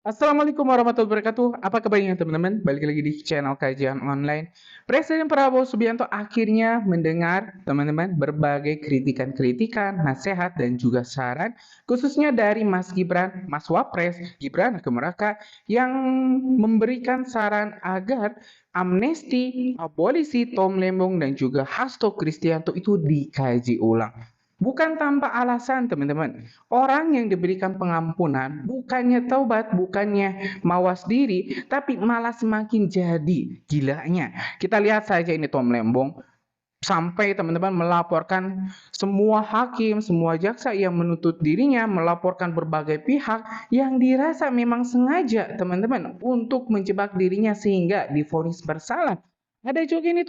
Assalamualaikum warahmatullahi wabarakatuh. Apa kabarnya teman-teman? Balik lagi di channel kajian online. Presiden Prabowo Subianto akhirnya mendengar teman-teman berbagai kritikan-kritikan, nasihat dan juga saran khususnya dari Mas Gibran, Mas Wapres Gibran Rakeraka yang memberikan saran agar amnesti, abolisi Tom Lembong dan juga Hasto Kristianto itu dikaji ulang. Bukan tanpa alasan, teman-teman. Orang yang diberikan pengampunan bukannya taubat, bukannya mawas diri, tapi malah semakin jadi gilanya. Kita lihat saja ini Tom Lembong sampai teman-teman melaporkan semua hakim, semua jaksa yang menuntut dirinya, melaporkan berbagai pihak yang dirasa memang sengaja teman-teman untuk menjebak dirinya sehingga divonis bersalah. Ada juga ini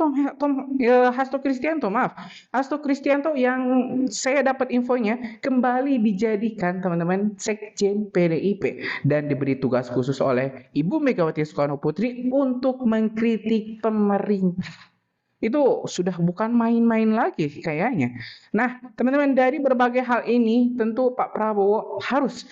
Hasto Kristianto, maaf. Hasto Kristianto yang saya dapat infonya kembali dijadikan teman-teman Sekjen PDIP dan diberi tugas khusus oleh Ibu Megawati Soekarno Putri untuk mengkritik pemerintah. Itu sudah bukan main-main lagi kayaknya. Nah, teman-teman, dari berbagai hal ini tentu Pak Prabowo harus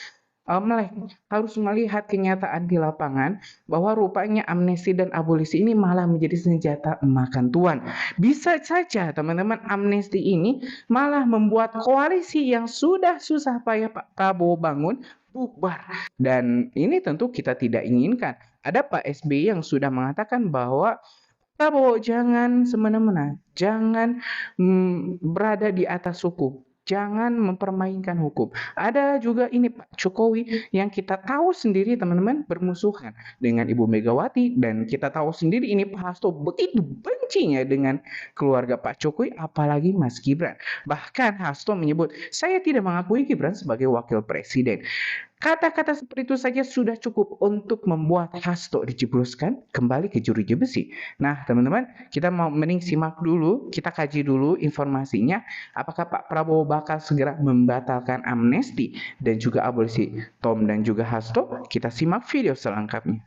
melihat kenyataan di lapangan bahwa rupanya amnesti dan abolisi ini malah menjadi senjata makan tuan. Bisa saja teman-teman amnesti ini malah membuat koalisi yang sudah susah payah Pak Prabowo bangun bubar. Dan ini tentu kita tidak inginkan. Ada Pak SBY yang sudah mengatakan bahwa Prabowo jangan semena-mena, jangan berada di atas hukum. Jangan mempermainkan hukum. Ada juga ini Pak Jokowi yang kita tahu sendiri teman-teman bermusuhan dengan Ibu Megawati dan kita tahu sendiri ini Pak Hasto begitu bencinya dengan keluarga Pak Jokowi apalagi Mas Gibran. Bahkan Hasto menyebut, saya tidak mengakui Gibran sebagai wakil presiden. Kata-kata seperti itu saja sudah cukup untuk membuat Hasto dijebloskan kembali ke jeruji besi. Nah, teman-teman, kita mau mending simak dulu, kita kaji dulu informasinya. Apakah Pak Prabowo bakal segera membatalkan amnesti dan juga abolisi Tom dan juga Hasto? Kita simak video selengkapnya.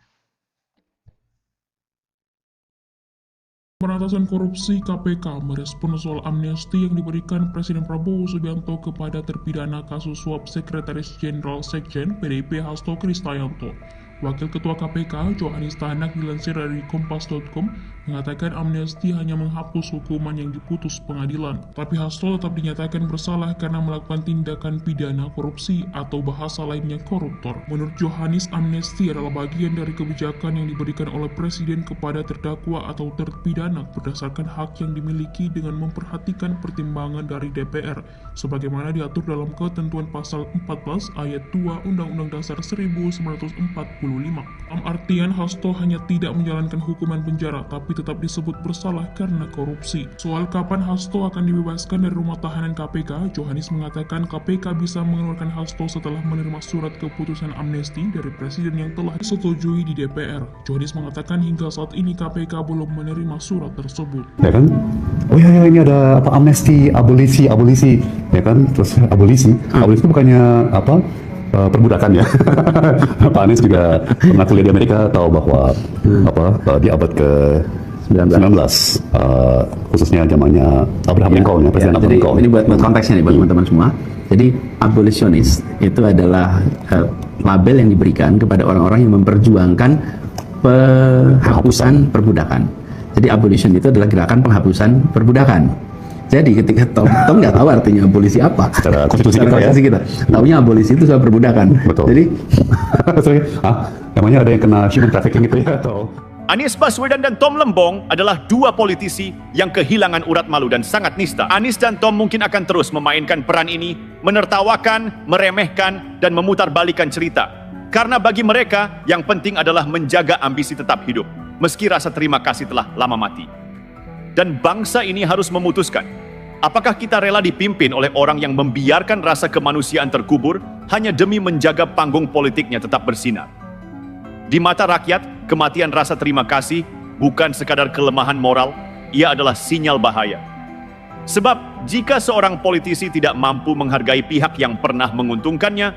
Pemberantasan Korupsi (KPK) merespon soal amnesti yang diberikan Presiden Prabowo Subianto kepada terpidana kasus suap Sekretaris Jenderal Sekjen PDIP Hasto Kristianto. Wakil Ketua KPK, Johanis Tanak, dilansir dari Kompas.com, mengatakan amnesti hanya menghapus hukuman yang diputus pengadilan. Tapi Hasto tetap dinyatakan bersalah karena melakukan tindakan pidana korupsi atau bahasa lainnya koruptor. Menurut Johanis, amnesti adalah bagian dari kebijakan yang diberikan oleh Presiden kepada terdakwa atau terpidana berdasarkan hak yang dimiliki dengan memperhatikan pertimbangan dari DPR, sebagaimana diatur dalam ketentuan pasal 14 ayat 2 Undang-Undang Dasar 1945. Dalam artian, Hasto hanya tidak menjalankan hukuman penjara, tapi tetap disebut bersalah karena korupsi. Soal kapan Hasto akan dibebaskan dari rumah tahanan KPK, Johanis mengatakan KPK bisa mengeluarkan Hasto setelah menerima surat keputusan amnesti dari Presiden yang telah disetujui di DPR. Johanis mengatakan hingga saat ini KPK belum menerima surat tersebut. Ya kan? Oh ya, ini ada apa abolisi, ya kan? Terus abolisi itu bukannya apa? Perbudakan ya. Pak Anies juga pernah kuliah di Amerika, tahu bahwa di abad ke-19 khususnya zamannya Abraham Lincoln ya, Presiden Abraham Lincoln. Ini buat konteksnya nih buat teman-teman semua. Jadi abolisionis itu adalah label yang diberikan kepada orang-orang yang memperjuangkan penghapusan perbudakan. Jadi abolition itu adalah gerakan penghapusan perbudakan. Jadi ketika Tom nggak tahu artinya abolisi apa. Secara konstitusi kita. Taunya abolisi itu soal perbudakan. Betul. Jadi namanya ada yang kena human trafficking gitu ya atau? Anies Baswedan dan Tom Lembong adalah dua politisi yang kehilangan urat malu dan sangat nista. Anies dan Tom mungkin akan terus memainkan peran ini, menertawakan, meremehkan, dan memutarbalikkan cerita. Karena bagi mereka, yang penting adalah menjaga ambisi tetap hidup, meski rasa terima kasih telah lama mati. Dan bangsa ini harus memutuskan, apakah kita rela dipimpin oleh orang yang membiarkan rasa kemanusiaan terkubur hanya demi menjaga panggung politiknya tetap bersinar. Di mata rakyat, kematian rasa terima kasih bukan sekadar kelemahan moral, ia adalah sinyal bahaya. Sebab jika seorang politisi tidak mampu menghargai pihak yang pernah menguntungkannya,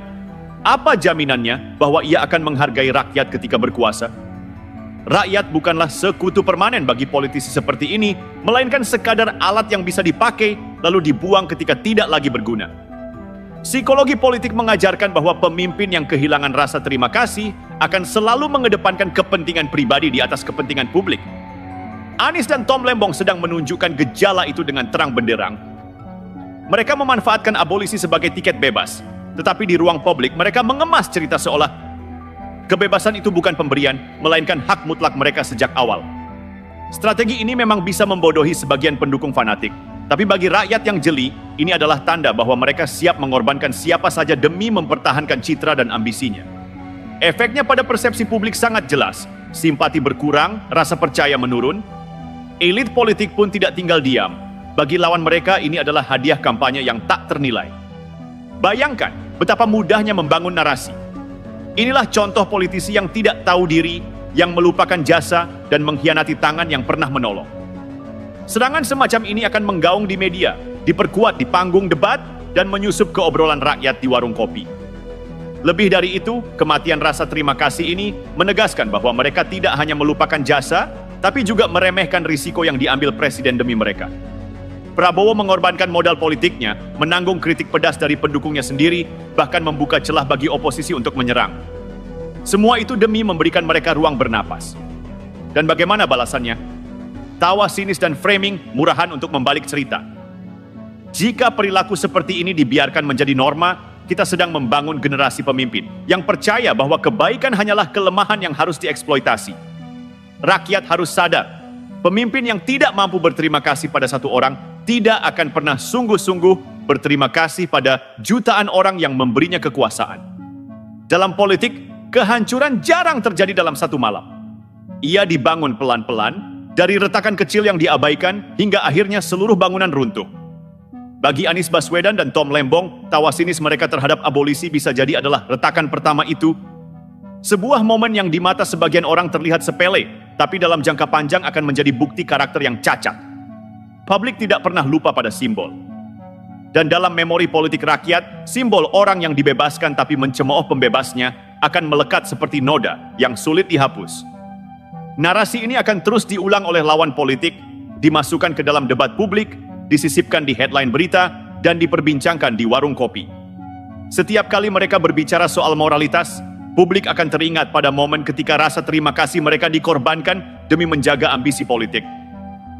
apa jaminannya bahwa ia akan menghargai rakyat ketika berkuasa? Rakyat bukanlah sekutu permanen bagi politisi seperti ini, melainkan sekadar alat yang bisa dipakai lalu dibuang ketika tidak lagi berguna. Psikologi politik mengajarkan bahwa pemimpin yang kehilangan rasa terima kasih akan selalu mengedepankan kepentingan pribadi di atas kepentingan publik. Anies dan Tom Lembong sedang menunjukkan gejala itu dengan terang benderang. Mereka memanfaatkan abolisi sebagai tiket bebas, tetapi di ruang publik mereka mengemas cerita seolah kebebasan itu bukan pemberian, melainkan hak mutlak mereka sejak awal. Strategi ini memang bisa membodohi sebagian pendukung fanatik, tapi bagi rakyat yang jeli, ini adalah tanda bahwa mereka siap mengorbankan siapa saja demi mempertahankan citra dan ambisinya. Efeknya pada persepsi publik sangat jelas, simpati berkurang, rasa percaya menurun. Elit politik pun tidak tinggal diam. Bagi lawan mereka, ini adalah hadiah kampanye yang tak ternilai. Bayangkan betapa mudahnya membangun narasi. Inilah contoh politisi yang tidak tahu diri, yang melupakan jasa dan mengkhianati tangan yang pernah menolong. Serangan semacam ini akan menggaung di media, diperkuat di panggung debat, dan menyusup ke obrolan rakyat di warung kopi. Lebih dari itu, kematian rasa terima kasih ini menegaskan bahwa mereka tidak hanya melupakan jasa, tapi juga meremehkan risiko yang diambil presiden demi mereka. Prabowo mengorbankan modal politiknya, menanggung kritik pedas dari pendukungnya sendiri, bahkan membuka celah bagi oposisi untuk menyerang. Semua itu demi memberikan mereka ruang bernapas. Dan bagaimana balasannya? Tawa sinis dan framing murahan untuk membalik cerita. Jika perilaku seperti ini dibiarkan menjadi norma, kita sedang membangun generasi pemimpin yang percaya bahwa kebaikan hanyalah kelemahan yang harus dieksploitasi. Rakyat harus sadar, pemimpin yang tidak mampu berterima kasih pada satu orang tidak akan pernah sungguh-sungguh berterima kasih pada jutaan orang yang memberinya kekuasaan. Dalam politik, kehancuran jarang terjadi dalam satu malam. Ia dibangun pelan-pelan, dari retakan kecil yang diabaikan hingga akhirnya seluruh bangunan runtuh. Bagi Anies Baswedan dan Tom Lembong, tawa sinis mereka terhadap abolisi bisa jadi adalah retakan pertama itu. Sebuah momen yang di mata sebagian orang terlihat sepele, tapi dalam jangka panjang akan menjadi bukti karakter yang cacat. Publik tidak pernah lupa pada simbol. Dan dalam memori politik rakyat, simbol orang yang dibebaskan tapi mencemooh pembebasnya akan melekat seperti noda yang sulit dihapus. Narasi ini akan terus diulang oleh lawan politik, dimasukkan ke dalam debat publik, disisipkan di headline berita, dan diperbincangkan di warung kopi. Setiap kali mereka berbicara soal moralitas, publik akan teringat pada momen ketika rasa terima kasih mereka dikorbankan demi menjaga ambisi politik.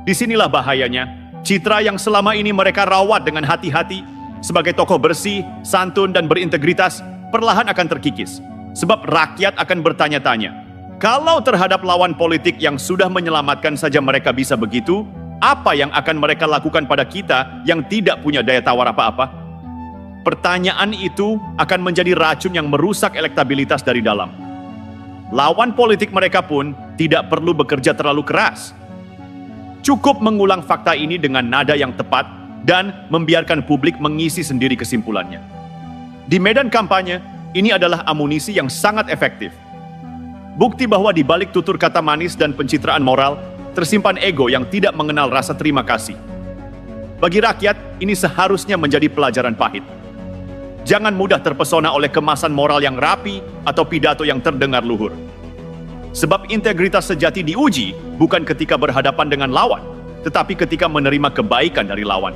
Disinilah bahayanya, citra yang selama ini mereka rawat dengan hati-hati sebagai tokoh bersih, santun, dan berintegritas, perlahan akan terkikis. Sebab rakyat akan bertanya-tanya, kalau terhadap lawan politik yang sudah menyelamatkan saja mereka bisa begitu, apa yang akan mereka lakukan pada kita yang tidak punya daya tawar apa-apa? Pertanyaan itu akan menjadi racun yang merusak elektabilitas dari dalam. Lawan politik mereka pun tidak perlu bekerja terlalu keras. Cukup mengulang fakta ini dengan nada yang tepat dan membiarkan publik mengisi sendiri kesimpulannya. Di medan kampanye, ini adalah amunisi yang sangat efektif. Bukti bahwa di balik tutur kata manis dan pencitraan moral, tersimpan ego yang tidak mengenal rasa terima kasih. Bagi rakyat, ini seharusnya menjadi pelajaran pahit. Jangan mudah terpesona oleh kemasan moral yang rapi atau pidato yang terdengar luhur. Sebab integritas sejati diuji bukan ketika berhadapan dengan lawan, tetapi ketika menerima kebaikan dari lawan.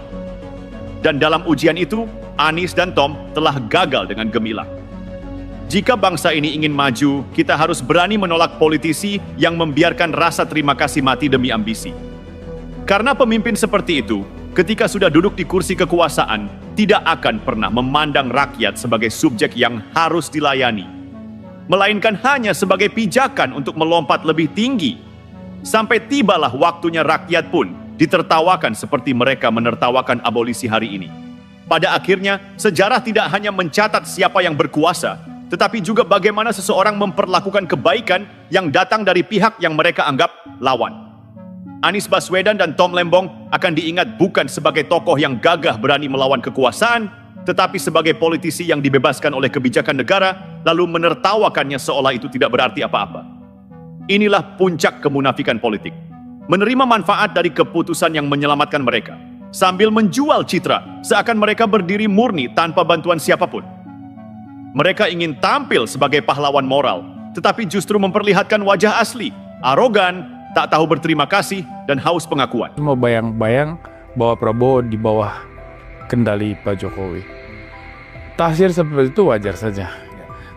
Dan dalam ujian itu, Anies dan Tom telah gagal dengan gemilang. Jika bangsa ini ingin maju, kita harus berani menolak politisi yang membiarkan rasa terima kasih mati demi ambisi. Karena pemimpin seperti itu, ketika sudah duduk di kursi kekuasaan, tidak akan pernah memandang rakyat sebagai subjek yang harus dilayani, melainkan hanya sebagai pijakan untuk melompat lebih tinggi. Sampai tibalah waktunya rakyat pun ditertawakan seperti mereka menertawakan abolisi hari ini. Pada akhirnya, sejarah tidak hanya mencatat siapa yang berkuasa, tetapi juga bagaimana seseorang memperlakukan kebaikan yang datang dari pihak yang mereka anggap lawan. Anies Baswedan dan Tom Lembong akan diingat bukan sebagai tokoh yang gagah berani melawan kekuasaan, tetapi sebagai politisi yang dibebaskan oleh kebijakan negara, lalu menertawakannya seolah itu tidak berarti apa-apa. Inilah puncak kemunafikan politik. Menerima manfaat dari keputusan yang menyelamatkan mereka, sambil menjual citra seakan mereka berdiri murni tanpa bantuan siapapun. Mereka ingin tampil sebagai pahlawan moral, tetapi justru memperlihatkan wajah asli, arogan, tak tahu berterima kasih, dan haus pengakuan. Cuma bayang-bayang bahwa Prabowo di bawah kendali Pak Jokowi. tafsir seperti itu wajar saja.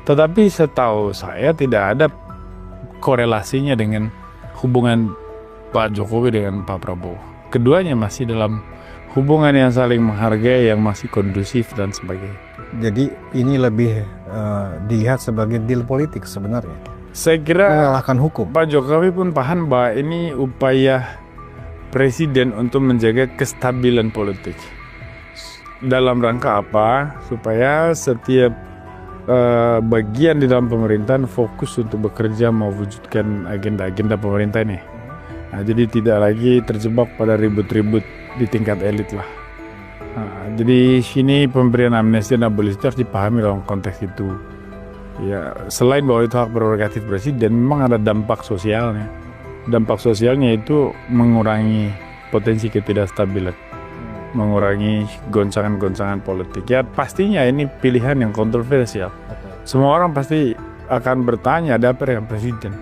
Tetapi setahu saya tidak ada korelasinya dengan hubungan Pak Jokowi dengan Pak Prabowo. Keduanya masih dalam hubungan yang saling menghargai, yang masih kondusif dan sebagainya. Jadi ini lebih dilihat sebagai deal politik sebenarnya. Saya kira Mengalahkan hukum. Pak Jokowi pun paham bahwa ini upaya presiden untuk menjaga kestabilan politik. Dalam rangka apa? Supaya setiap bagian di dalam pemerintahan fokus untuk bekerja mewujudkan agenda-agenda pemerintah ini. Nah, jadi tidak lagi terjebak pada ribut-ribut di tingkat elit lah. Nah, jadi sini pemberian amnesti dan abolisi harus dipahami dalam konteks itu. Ya, selain bahwa itu hak prerogatif presiden, memang ada dampak sosialnya. Dampak sosialnya itu mengurangi potensi ketidakstabilan, mengurangi goncangan-goncangan politik. Ya pastinya ini pilihan yang kontroversial. Semua orang pasti akan bertanya ada apa dengan presiden.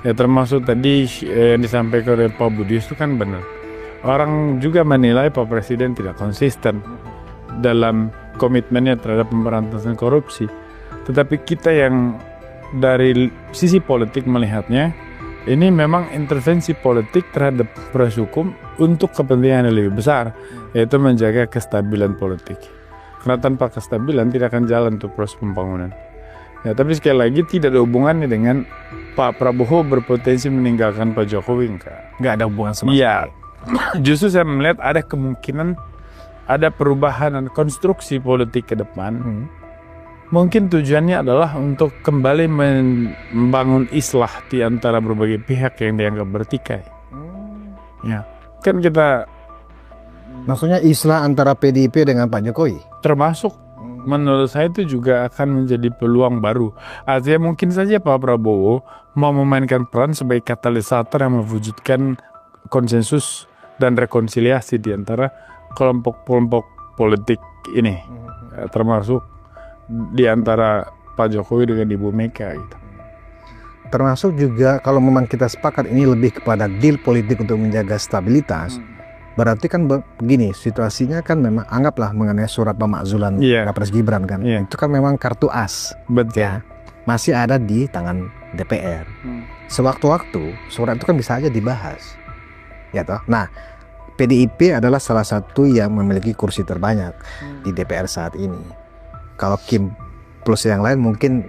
Ya termasuk tadi yang disampaikan oleh Pak Budi itu kan benar. Orang juga menilai Pak Presiden tidak konsisten dalam komitmennya terhadap pemberantasan korupsi. Tetapi kita yang dari sisi politik melihatnya, ini memang intervensi politik terhadap proses hukum untuk kepentingan yang lebih besar, yaitu menjaga kestabilan politik. Karena tanpa kestabilan tidak akan jalan untuk proses pembangunan. Ya, tapi sekali lagi tidak ada hubungannya dengan Pak Prabowo berpotensi meninggalkan Pak Jokowi, Nggak ada hubungan sama Iya, justru saya melihat ada kemungkinan ada perubahan dan konstruksi politik ke depan. Mungkin tujuannya adalah untuk kembali membangun islah di antara berbagai pihak yang dianggap bertikai. Ya, kan kita Maksudnya islah antara PDIP dengan Pak Jokowi. termasuk menurut saya itu juga akan menjadi peluang baru. Artinya mungkin saja Pak Prabowo mau memainkan peran sebagai katalisator yang mewujudkan konsensus dan rekonsiliasi di antara kelompok-kelompok politik ini, termasuk di antara Pak Jokowi dengan Ibu Mega gitu. Termasuk juga kalau memang kita sepakat ini lebih kepada deal politik untuk menjaga stabilitas. Berarti kan begini, situasinya kan memang anggaplah mengenai surat pemakzulan Capres Gibran kan. Itu kan memang kartu as. Betul. Ya, masih ada di tangan DPR. Sewaktu-waktu surat itu kan bisa aja dibahas. Ya toh. Nah, PDIP adalah salah satu yang memiliki kursi terbanyak di DPR saat ini. Kalau Kim plus yang lain mungkin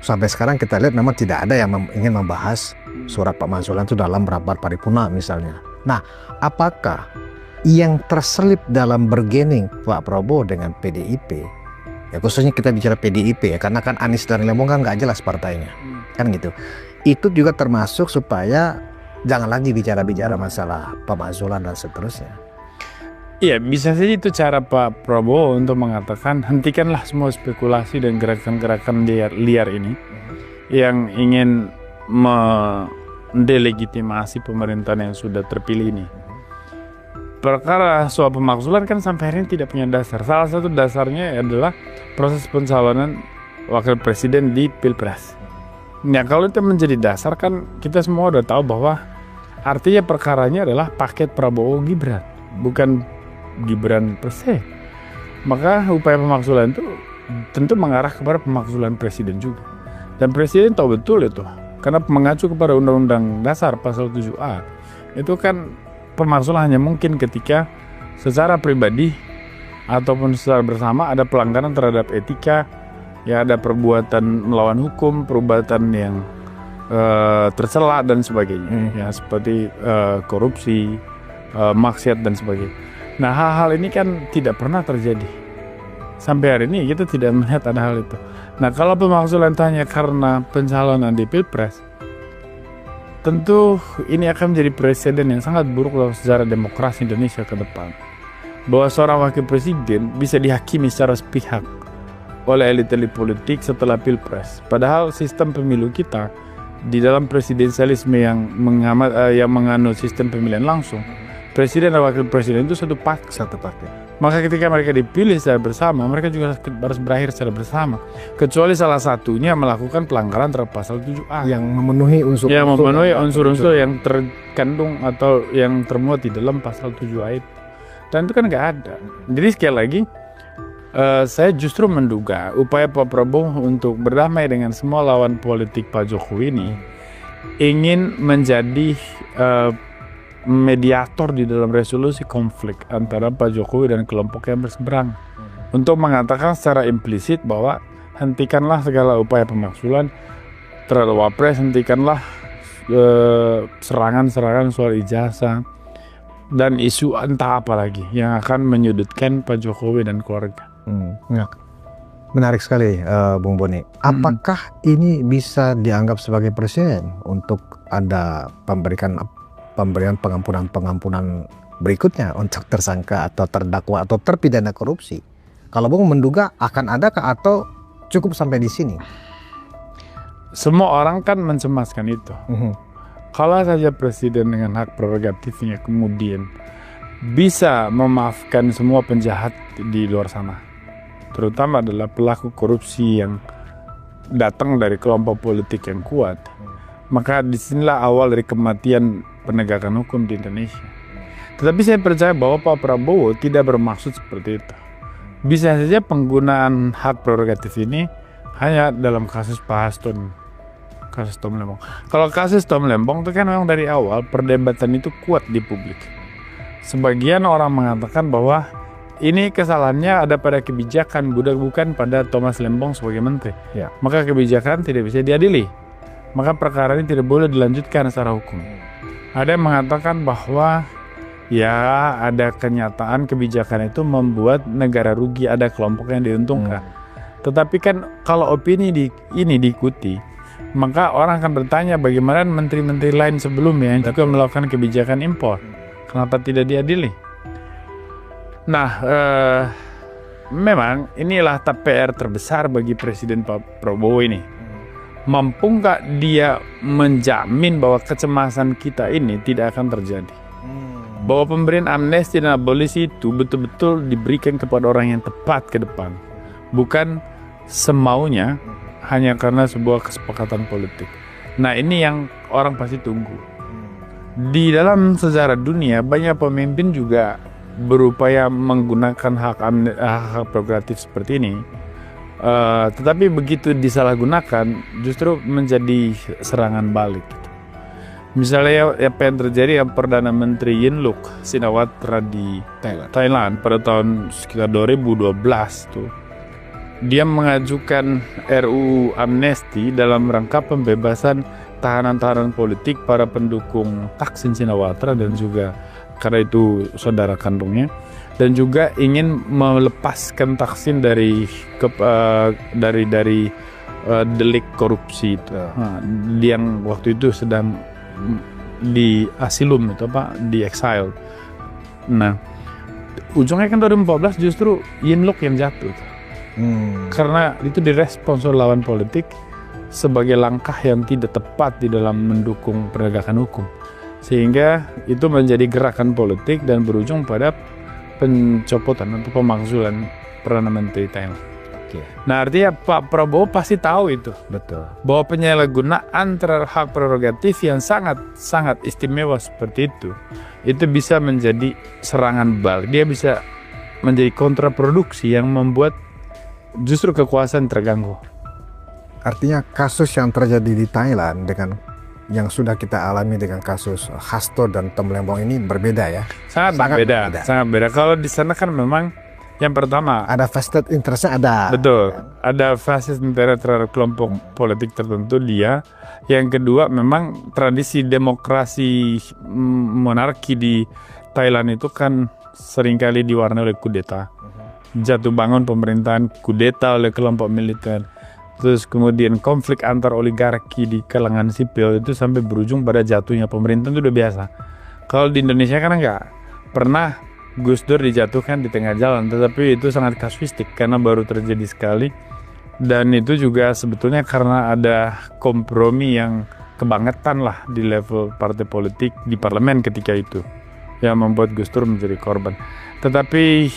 sampai sekarang kita lihat memang tidak ada yang ingin membahas surat pemakzulan itu dalam rapat paripurna misalnya. Nah, apakah yang terselip dalam bargaining Pak Prabowo dengan PDIP, ya khususnya kita bicara PDIP ya, karena kan Anies dan Lembong kan nggak jelas partainya, kan gitu. Itu juga termasuk supaya jangan lagi bicara-bicara masalah pemakzulan dan seterusnya. Iya, bisa saja itu cara Pak Prabowo untuk mengatakan hentikanlah semua spekulasi dan gerakan-gerakan liar ini yang ingin mendelegitimasi pemerintahan yang sudah terpilih ini. Perkara soal pemakzulan kan sampai hari ini tidak punya dasar. Salah satu dasarnya adalah proses pencalonan wakil presiden di Pilpres. Nah, kalau itu menjadi dasar kan kita semua udah tahu bahwa artinya perkaranya adalah paket Prabowo Gibran, bukan Gibran per se. Maka upaya pemakzulan itu tentu mengarah kepada pemakzulan presiden juga. Dan presiden tahu betul itu. Karena mengacu kepada Undang-Undang Dasar pasal 7A. Itu kan pemakzulan hanya mungkin ketika secara pribadi ataupun secara bersama ada pelanggaran terhadap etika, ya ada perbuatan melawan hukum, perbuatan yang tercela dan sebagainya. Ya seperti korupsi, maksiat dan sebagainya. Nah, hal-hal ini kan tidak pernah terjadi. Sampai hari ini kita tidak melihat ada hal itu. Nah, kalau pemakzulan hanya karena pencalonan di Pilpres, tentu ini akan menjadi presiden yang sangat buruk dalam sejarah demokrasi Indonesia ke depan. Bahwa seorang wakil presiden bisa dihakimi secara sepihak oleh elit-elit politik setelah Pilpres. Padahal sistem pemilu kita di dalam presidensialisme yang menganut sistem pemilihan langsung, presiden dan wakil presiden itu satu paket. Maka ketika mereka dipilih secara bersama, mereka juga harus berakhir secara bersama. Kecuali salah satunya melakukan pelanggaran terhadap pasal 7A. Yang memenuhi unsur-unsur yang terkandung atau yang termuat di dalam pasal 7A itu. Dan itu kan nggak ada. Jadi sekali lagi, Saya justru menduga upaya Pak Prabowo untuk berdamai dengan semua lawan politik Pak Jokowi ini ingin menjadi mediator di dalam resolusi konflik antara Pak Jokowi dan kelompok yang berseberang, untuk mengatakan secara implisit bahwa hentikanlah segala upaya pemakzulan terhadap Wapres, hentikanlah serangan-serangan soal ijazah dan isu entah apa lagi yang akan menyudutkan Pak Jokowi dan keluarga. Ya. Menarik sekali, Bung Boni. Apakah ini bisa dianggap sebagai presiden untuk ada pemberian pengampunan berikutnya untuk tersangka atau terdakwa atau terpidana korupsi? Kalau Bung menduga akan adakah atau cukup sampai di sini? Semua orang kan mencemaskan itu. Kalau saja presiden dengan hak prerogatifnya kemudian bisa memaafkan semua penjahat di luar sana, terutama adalah pelaku korupsi yang datang dari kelompok politik yang kuat, maka disinilah awal dari kematian penegakan hukum di Indonesia. Tetapi saya percaya bahwa Pak Prabowo tidak bermaksud seperti itu. Bisa saja penggunaan hak prerogatif ini hanya dalam kasus Pak Hasto, kasus Tom Lembong. Kalau kasus Tom Lembong itu kan memang dari awal perdebatan itu kuat di publik. Sebagian orang mengatakan bahwa ini kesalahannya ada pada kebijakan, bukan pada Thomas Lembong sebagai menteri. Ya. Maka kebijakan tidak bisa diadili. Maka perkara ini tidak boleh dilanjutkan secara hukum. Ada yang mengatakan bahwa ya ada kenyataan kebijakan itu membuat negara rugi, ada kelompok yang diuntungkan. Tetapi kan kalau opini ini diikuti, maka orang akan bertanya bagaimana menteri-menteri lain sebelumnya yang juga melakukan kebijakan impor. Kenapa tidak diadili? Nah, memang inilah PR terbesar bagi Presiden Pak Prabowo ini. Mampu nggak dia menjamin bahwa kecemasan kita ini tidak akan terjadi? Bahwa pemberian amnesti dan abolisi itu betul-betul diberikan kepada orang yang tepat ke depan. Bukan semaunya hanya karena sebuah kesepakatan politik. Nah, ini yang orang pasti tunggu. Di dalam sejarah dunia, banyak pemimpin juga berupaya menggunakan hak prerogatif seperti ini, tetapi begitu disalahgunakan justru menjadi serangan balik. Misalnya apa yang terjadi yang Perdana Menteri Yingluck Shinawatra di Thailand pada tahun sekitar 2012 tuh, dia mengajukan RUU amnesti dalam rangka pembebasan tahanan-tahanan politik para pendukung Thaksin Shinawatra dan juga karena itu saudara kandungnya, dan juga ingin melepaskan Thaksin dari delik korupsi itu, yang waktu itu sedang di asilum itu di exile. Nah, ujungnya kan 2014 justru Yingluck yang jatuh, karena itu direspons oleh lawan politik sebagai langkah yang tidak tepat di dalam mendukung penegakan hukum. Sehingga itu menjadi gerakan politik dan berujung pada pencopotan atau pemakzulan Perdana Menteri Thailand. Nah, artinya Pak Prabowo pasti tahu itu. Betul. Bahwa penyalahgunaan terhadap hak prerogatif yang sangat istimewa seperti itu bisa menjadi serangan balik. Dia bisa menjadi kontraproduksi yang membuat justru kekuasaan terganggu. Artinya kasus yang terjadi di Thailand dengan yang sudah kita alami dengan kasus Hasto dan Tom Lembong ini berbeda ya? Sangat beda. Kalau di sana kan memang yang pertama ada vested interest-nya ada. Betul, ada vested interest terhadap kelompok politik tertentu dia. Yang kedua memang tradisi demokrasi monarki di Thailand itu kan seringkali diwarnai oleh kudeta. Jatuh bangun pemerintahan, kudeta oleh kelompok militer. Terus kemudian konflik antar oligarki di kalangan sipil itu sampai berujung pada jatuhnya pemerintahan, itu udah biasa. Kalau di Indonesia kan enggak. Pernah Gus Dur dijatuhkan di tengah jalan, tetapi itu sangat kasuistik karena baru terjadi sekali. Dan itu juga sebetulnya karena ada kompromi yang kebangetan lah di level partai politik di parlemen ketika itu, yang membuat Gus Dur menjadi korban. Tetapi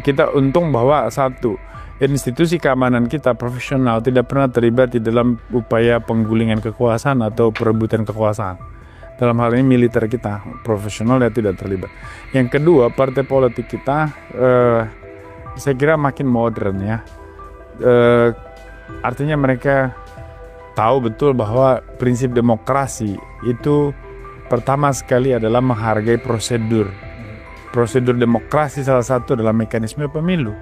kita untung bahwa satu, institusi keamanan kita profesional tidak pernah terlibat di dalam upaya penggulingan kekuasaan atau perebutan kekuasaan. Dalam hal ini militer kita profesional ya tidak terlibat. Yang kedua, partai politik kita saya kira makin modern ya. Artinya mereka tahu betul bahwa prinsip demokrasi itu pertama sekali adalah menghargai prosedur. Prosedur demokrasi salah satu adalah mekanisme pemilu.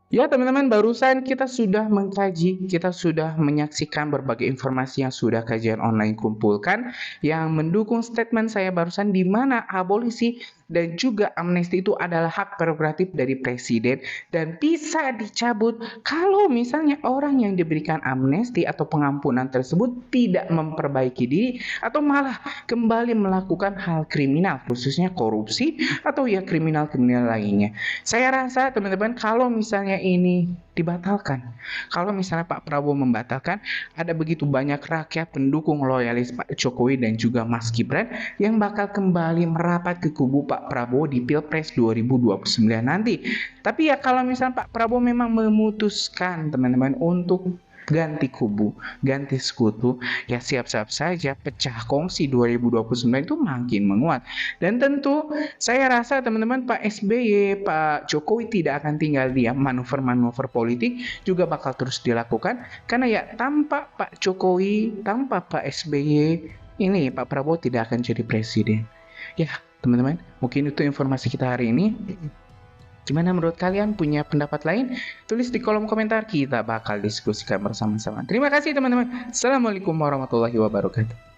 Ya teman-teman, barusan kita sudah mengkaji, kita sudah menyaksikan berbagai informasi yang sudah kajian online kumpulkan yang mendukung statement saya barusan, di mana abolisi dan juga amnesti itu adalah hak prerogatif dari presiden dan bisa dicabut kalau misalnya orang yang diberikan amnesti atau pengampunan tersebut tidak memperbaiki diri atau malah kembali melakukan hal kriminal, khususnya korupsi atau ya kriminal-kriminal lainnya. Saya rasa teman-teman, kalau misalnya ini dibatalkan, kalau misalnya Pak Prabowo membatalkan, ada begitu banyak rakyat pendukung loyalis Pak Jokowi dan juga Mas Gibran yang bakal kembali merapat ke kubu Pak Prabowo di Pilpres 2029 nanti. Tapi ya kalau misalnya Pak Prabowo memang memutuskan teman-teman untuk ganti kubu, ganti sekutu, ya siap-siap saja pecah kongsi 2029 itu makin menguat. Dan tentu saya rasa teman-teman, Pak SBY, Pak Jokowi tidak akan tinggal diam, manuver-manuver politik juga bakal terus dilakukan, karena ya tanpa Pak Jokowi, tanpa Pak SBY, ini Pak Prabowo tidak akan jadi presiden. Ya teman-teman, mungkin itu informasi kita hari ini. Gimana menurut kalian? Punya pendapat lain? Tulis di kolom komentar, kita bakal diskusikan bersama-sama. Terima kasih teman-teman. Assalamualaikum warahmatullahi wabarakatuh.